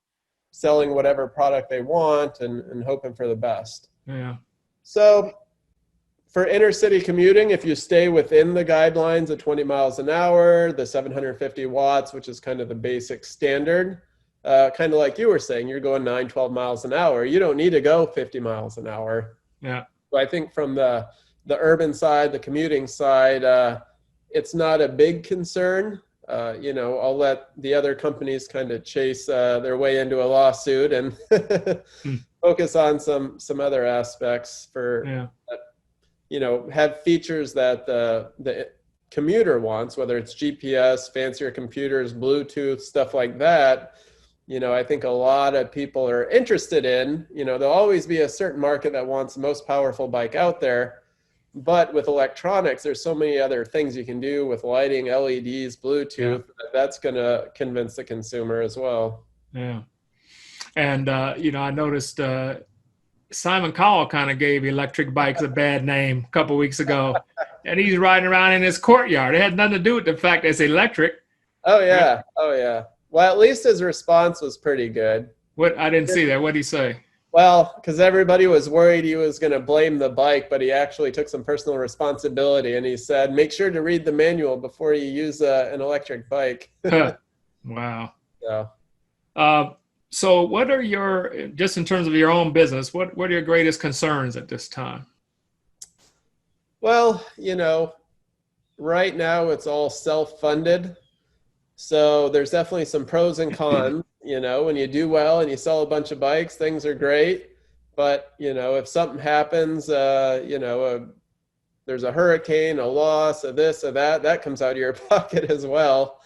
selling whatever product they want and hoping for the best. Yeah. So for inner city commuting, if you stay within the guidelines of 20 miles an hour, the 750 watts, which is kind of the basic standard, kind of like you were saying, you're going 9, 12 miles an hour. You don't need to go 50 miles an hour. Yeah. So I think from the urban side, the commuting side, it's not a big concern. I'll let the other companies kind of chase their way into a lawsuit and focus on some other aspects for, have features that the commuter wants, whether it's GPS, fancier computers, Bluetooth, stuff like that. I think a lot of people are interested in. There'll always be a certain market that wants the most powerful bike out there. But with electronics, there's so many other things you can do with lighting, LEDs, Bluetooth, that's going to convince the consumer as well. Yeah. And, I noticed Simon Cowell kind of gave electric bikes a bad name a couple weeks ago. And he's riding around in his courtyard. It had nothing to do with the fact that it's electric. Oh, yeah. Oh, yeah. Well, at least his response was pretty good. I didn't see that. What did he say? Well, because everybody was worried he was going to blame the bike, but he actually took some personal responsibility, and he said, make sure to read the manual before you use an electric bike. Wow. Yeah. So what are just in terms of your own business, what are your greatest concerns at this time? Well, right now it's all self-funded. So there's definitely some pros and cons. When you do well and you sell a bunch of bikes, things are great. But, if something happens, there's a hurricane, a loss, a this, or that comes out of your pocket as well.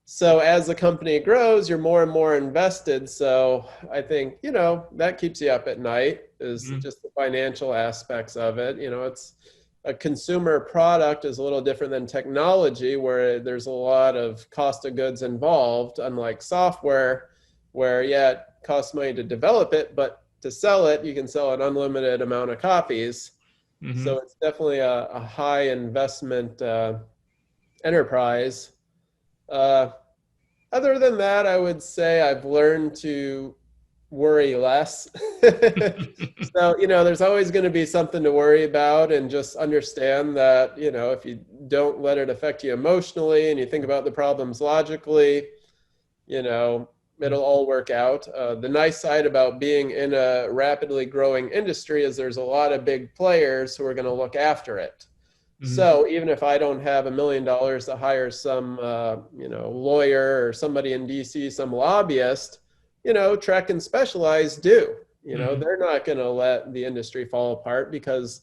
So as the company grows, you're more and more invested. So I think, that keeps you up at night, is just the financial aspects of it. It's a consumer product is a little different than technology, where there's a lot of cost of goods involved, unlike software, where, it costs money to develop it, but to sell it, you can sell an unlimited amount of copies. So it's definitely a high investment enterprise. Other than that, I would say I've learned to worry less. So, there's always going to be something to worry about, and just understand that, if you don't let it affect you emotionally and you think about the problems logically, it'll all work out. The nice side about being in a rapidly growing industry is there's a lot of big players who are going to look after it. So even if I don't have $1 million to hire some, lawyer or somebody in DC, some lobbyist, Trek and Specialized do. They're not going to let the industry fall apart because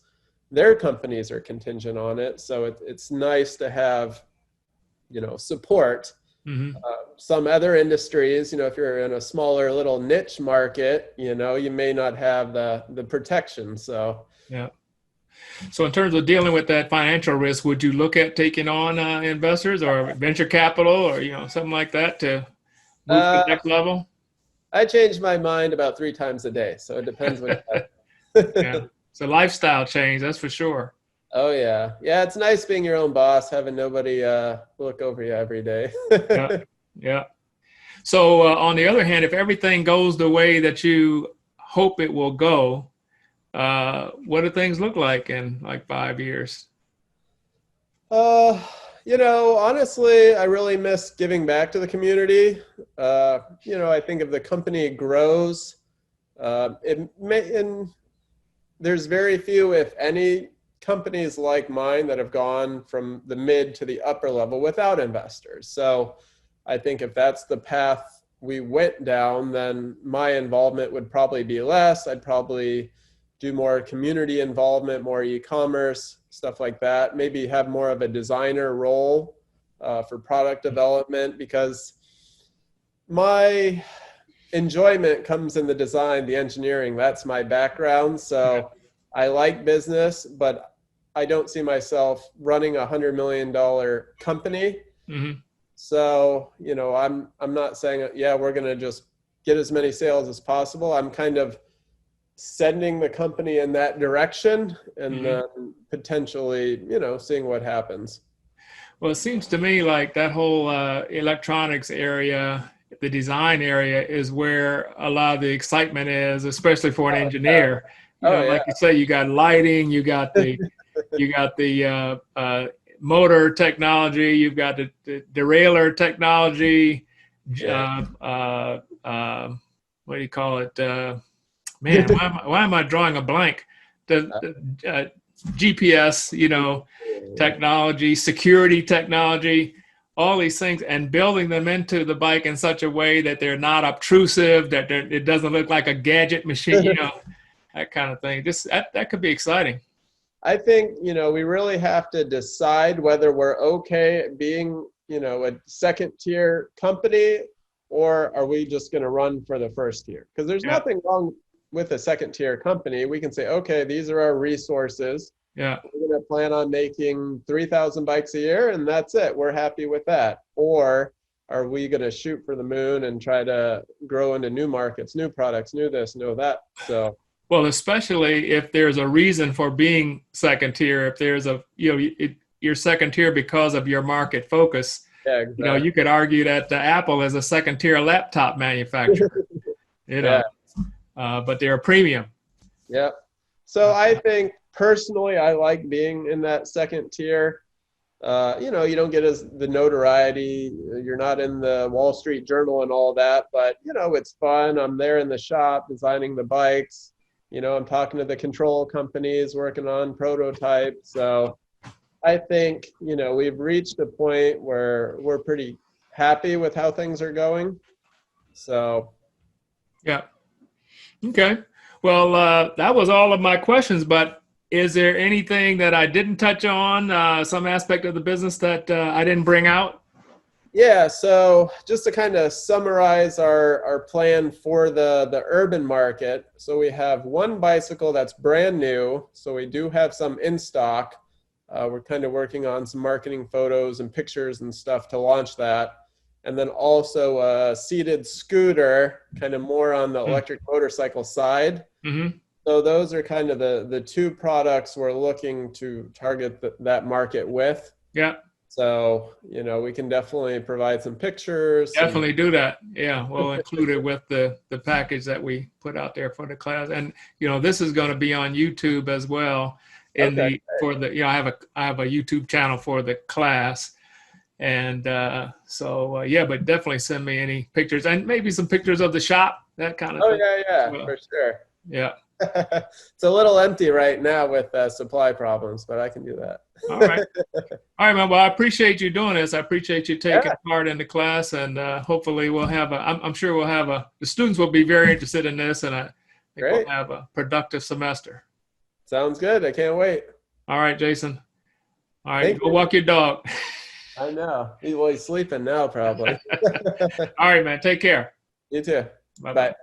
their companies are contingent on it. So it's nice to have, support. Some other industries, if you're in a smaller little niche market, you may not have the protection. So yeah. So in terms of dealing with that financial risk, would you look at taking on investors or venture capital or, something like that to move to the next level? I change my mind about 3 times a day. So it depends what Yeah. It's a lifestyle change, that's for sure. Oh, yeah. Yeah, it's nice being your own boss, having nobody look over you every day. Yeah. So on the other hand, if everything goes the way that you hope it will go, what do things look like in like 5 years? Honestly, I really miss giving back to the community. I think if the company grows, there's very few, if any, companies like mine that have gone from the mid to the upper level without investors. So I think if that's the path we went down, then my involvement would probably be less. I'd probably do more community involvement, more e-commerce, stuff like that. Maybe have more of a designer role for product development, because my enjoyment comes in the design, the engineering. That's my background. So I like business, but I don't see myself running $100 million company. Mm-hmm. So, I'm not saying, yeah, we're going to just get as many sales as possible. I'm kind of sending the company in that direction, and then potentially, seeing what happens. Well, it seems to me like that whole electronics area, the design area, is where a lot of the excitement is, especially for an engineer. Like you say, you got lighting, you got the motor technology, you've got the derailleur technology. What do you call it? Man, why am I drawing a blank? The GPS, technology, security technology, all these things, and building them into the bike in such a way that they're not obtrusive, that it doesn't look like a gadget machine, that kind of thing. That could be exciting. I think, we really have to decide whether we're okay being, a second tier company, or are we just going to run for the first tier? Because there's nothing wrong with a second tier company. We can say, okay, these are our resources. Yeah. We're going to plan on making 3,000 bikes a year, and that's it. We're happy with that. Or are we going to shoot for the moon and try to grow into new markets, new products, new this, new that? So. Well, especially if there's a reason for being second tier, if there's you're second tier because of your market focus. Yeah, exactly. You could argue that Apple is a second tier laptop manufacturer, but they're a premium. Yeah. So I think personally, I like being in that second tier. You don't get the notoriety. You're not in the Wall Street Journal and all that, but it's fun. I'm there in the shop designing the bikes. I'm talking to the control companies, working on prototypes. So I think, we've reached a point where we're pretty happy with how things are going. So. Yeah. Okay. Well, that was all of my questions, but is there anything that I didn't touch on, some aspect of the business that I didn't bring out? Yeah, so just to kind of summarize our plan for the urban market. So we have one bicycle that's brand new. So we do have some in stock. We're kind of working on some marketing photos and pictures and stuff to launch that. And then also a seated scooter, kind of more on the electric motorcycle side. Mm-hmm. So those are kind of the two products we're looking to target that market with. Yeah. So, we can definitely provide some pictures. Definitely do that. Yeah, we'll include it with the package that we put out there for the class. And, this is going to be on YouTube as well. I have a YouTube channel for the class. And but definitely send me any pictures and maybe some pictures of the shop, that kind of thing. Oh, yeah, for sure. Yeah. It's a little empty right now with supply problems, but I can do that. All right, man. Well, I appreciate you doing this. I appreciate you taking part in the class, and hopefully we'll have I'm sure we'll have the students will be very interested in this, and I think we'll have a productive semester. Sounds good. I can't wait. All right, Jason. All right, go walk your dog. I know. He's sleeping now, probably. All right, man. Take care. You too. Bye-bye. Bye.